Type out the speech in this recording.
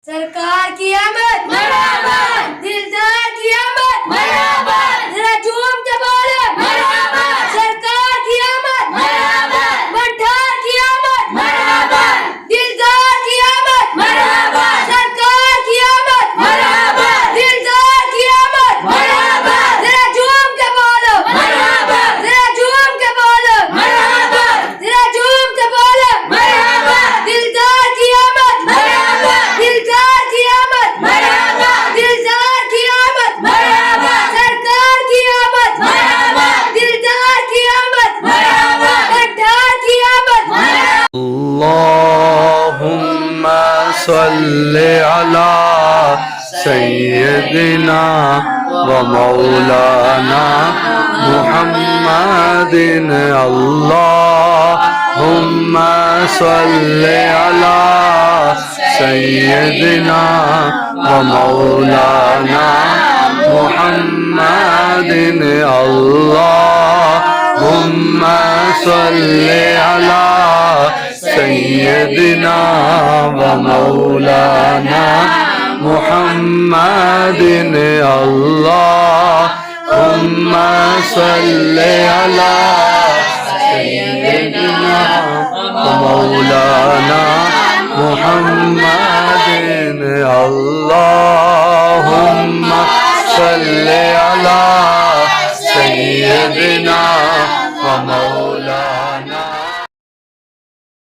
सरकार की आमद मरहबा, दिलदार की आमद मरहबा, जरा झूम के बोले मरहबा, सरकार की आमद मरहबा, मंठार की आमद मरहबा, दिलदार की आमद मरहबा, सरकार की आमद मरहबा, दिलदार की आमद मरहबा, जरा झूम के बोलो मरहबा, जरा झूम के बोलो मरहबा, जरा झूम के बोलो मरहबा, दिलदार की आमद मरहबा, दिलदार की आमद मरहबा, दिलदार की आमद मरहबा, सरकार की आमद मरहबा, दिलदार की आमद मरहबा, मंठार की आमद मरहबा। अल्लाहुम्मा सल्लि अला सय्यदिना व मौलाना मुहम्मदिन। अल्लाहुम्मा सल्लि अला सय्यदिना व मौलाना मुहम्मदिन। अल्लाहुम्मा सल्लि अला सय्यदिना व मौलाना मुहम्मदिन। अल्लाहुम्मा सल्लि अला सय्यदिना व मौलाना मुहम्मदिन। अल्लाहुम्मा सल्लि